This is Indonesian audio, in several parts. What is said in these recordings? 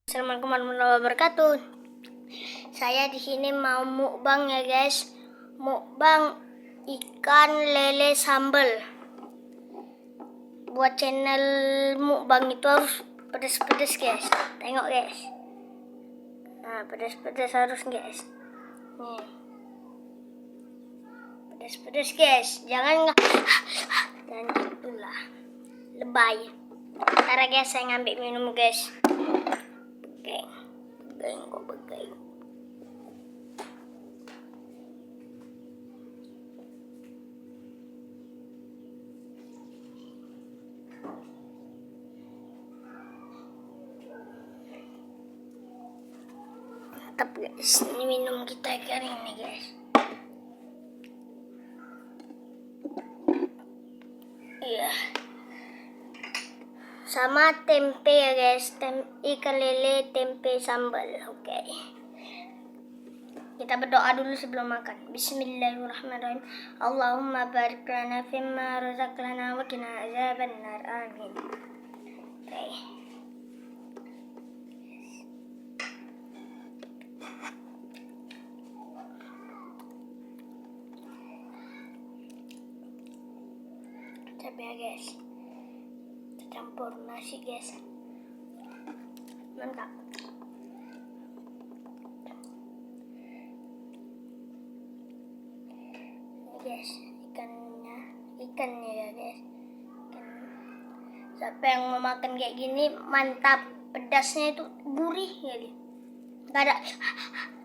Assalamualaikum warahmatullahi wabarakatuh. Saya di sini mau mukbang ya guys. Mukbang ikan lele sambal. Buat channel mukbang itu harus pedas-pedas guys. Tengok guys. Nah, pedas-pedas harus guys. Nih. Pedas-pedas guys. Jangan gitulah. Lebay. Ntar guys saya ngambil minum guys. Begaing. Mantap guys, ini minum kita kali ini guys. Iya. Sama tempe ya guys, ikan lele tempe sambal. Oke. Kita berdoa dulu sebelum makan. Bismillahirrahmanirrahim. Allahumma barik lana fimma razaqtana wa qina azabannar. Amin. Oke. Cabai ya guys. Campur nasi guys, mantap. Ini guys ikannya ya guys. Siapa yang mau makan kayak gini mantap, pedasnya itu gurih ya dia. Gak ada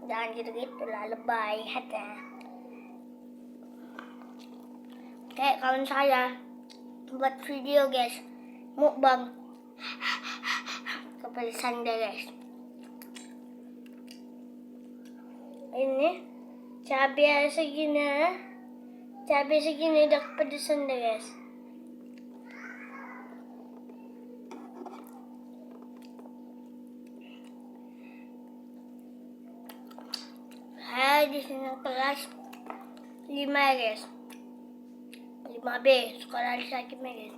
jangan gitu lah, lebay hati. Kayak kawan saya buat video guys, mukbang kepedesan deh guys. Ini cabai segini udah kepedesan deh guys. Saya di sini kelas 5 ya guys, 5B sekolah di Sakim ya guys.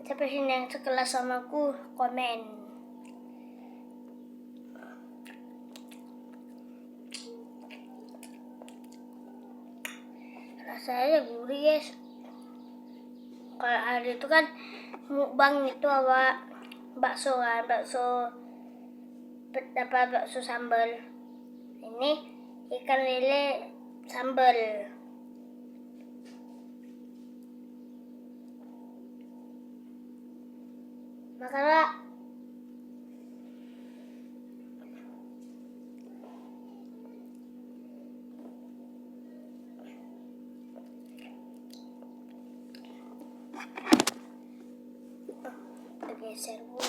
Siapa sih yang sekelas sama aku, komen. Rasanya gurih guys. Kalau hari itu kan mukbang itu apa bakso sambal. Ini ikan lele sambal. Makanlah. Geser pula.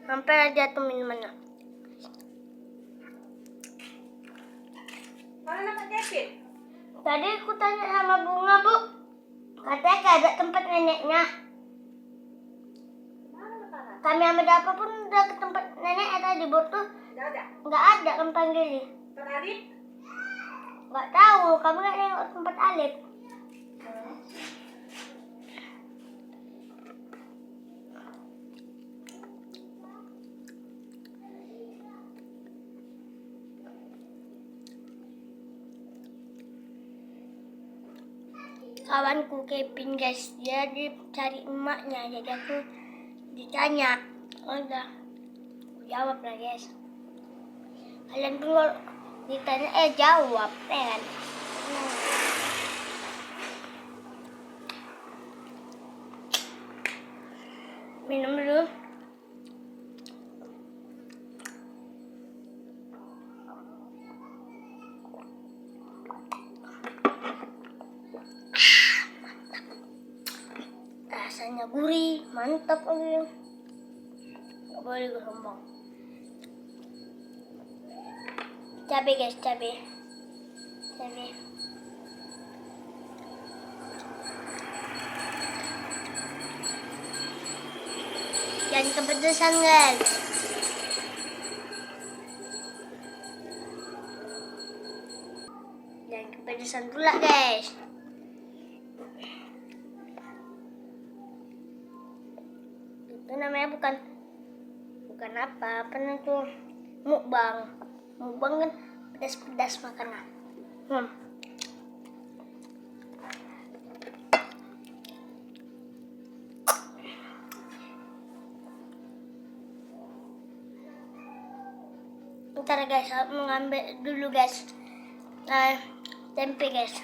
Hampir aja tuh minumannya. Tadi aku tanya sama Bunga, Bu. Katanya gak ada tempat neneknya. Kami ambil apapun udah ke tempat neneknya tadi, Bu tuh. Gak ada kan panggil. Tempat Alif? Gak tahu, kamu gak nengok tempat Alif. Kawanku Kevin guys, dia dicari emaknya, jadi aku ditanya, udah jawab lah guys. Kalian pun kalau ditanya jawab kan. Minum dulu. Rasanya gurih, mantap lagi. Gak boleh gue sombong. Cabai guys, cabai. Jangan kepedesan guys. pedesan pula guys. Itu namanya bukan apa itu mukbang kan pedas makanan. Bentar guys, aku mengambil dulu guys tempe guys.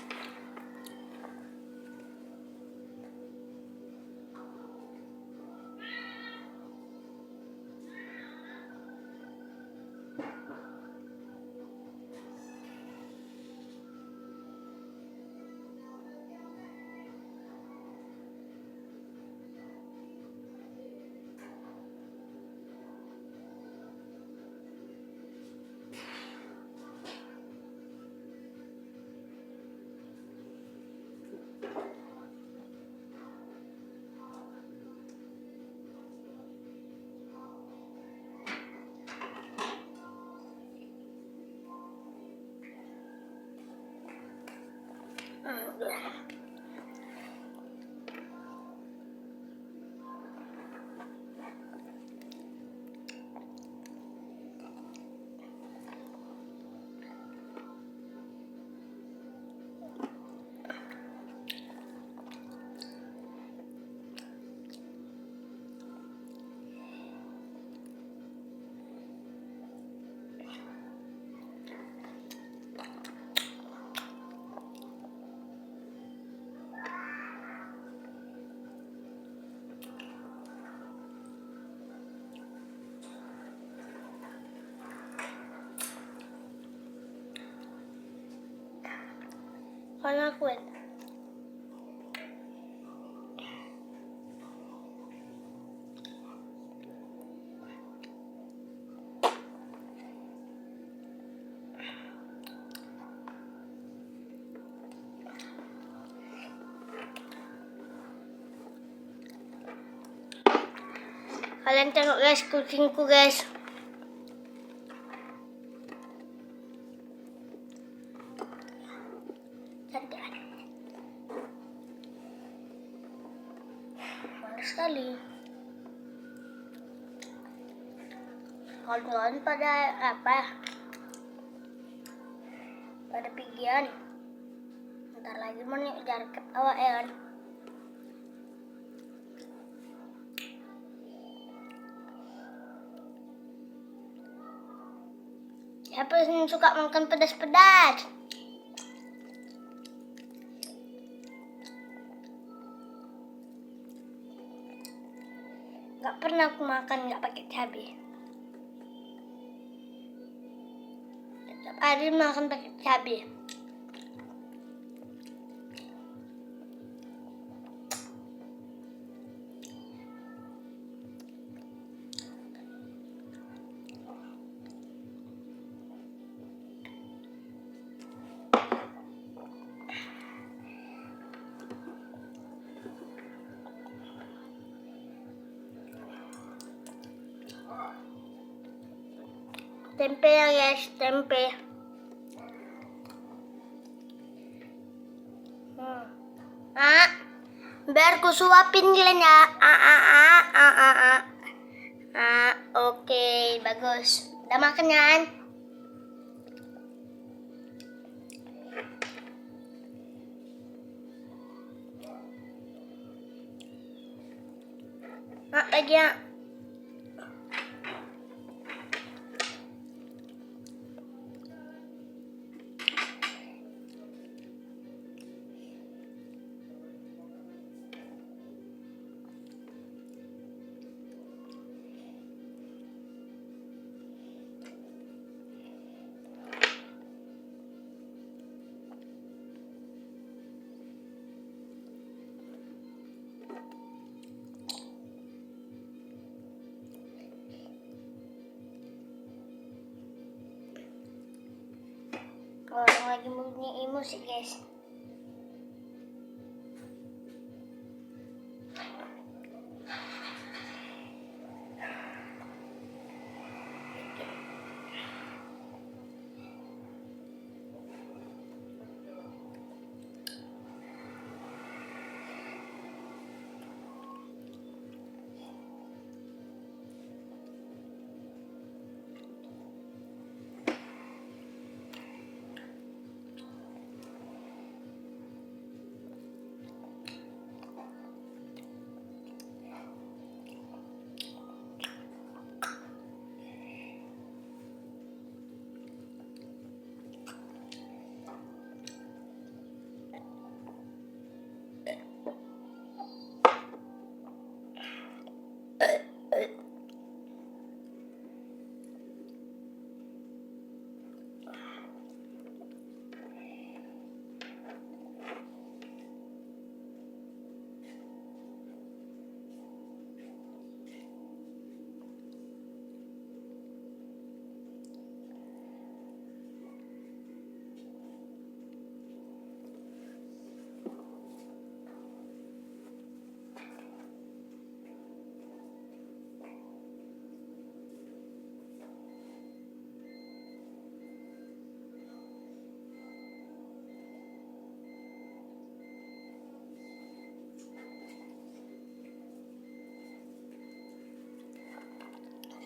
Kalian akuin. Kalian tengok guys kucingku guys. Cantik kan? Manis sekali. Kawan-kawan pada apa? Pada pigian. Ntar lagi mau nih jarket awak ya kan. Siapa yang suka makan pedas-pedas? Gak pernah aku makan gak pakai cabai. Setiap hari makan pakai cabai. Tempe ya guys, tempe. Biar ku suapin kalian ya. Oke, bagus. Udah makan kan? Lagi ya. Orang lagi bunyi musik guys.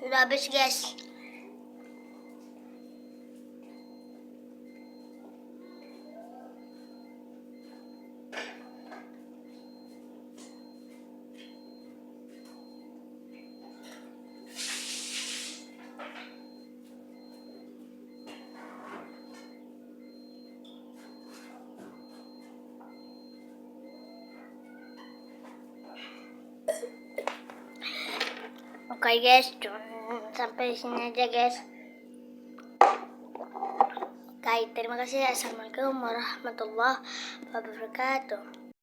Sudah habis guys. Oke guys, sampai sini aja guys. Oke, terima kasih. Assalamualaikum warahmatullahi wabarakatuh.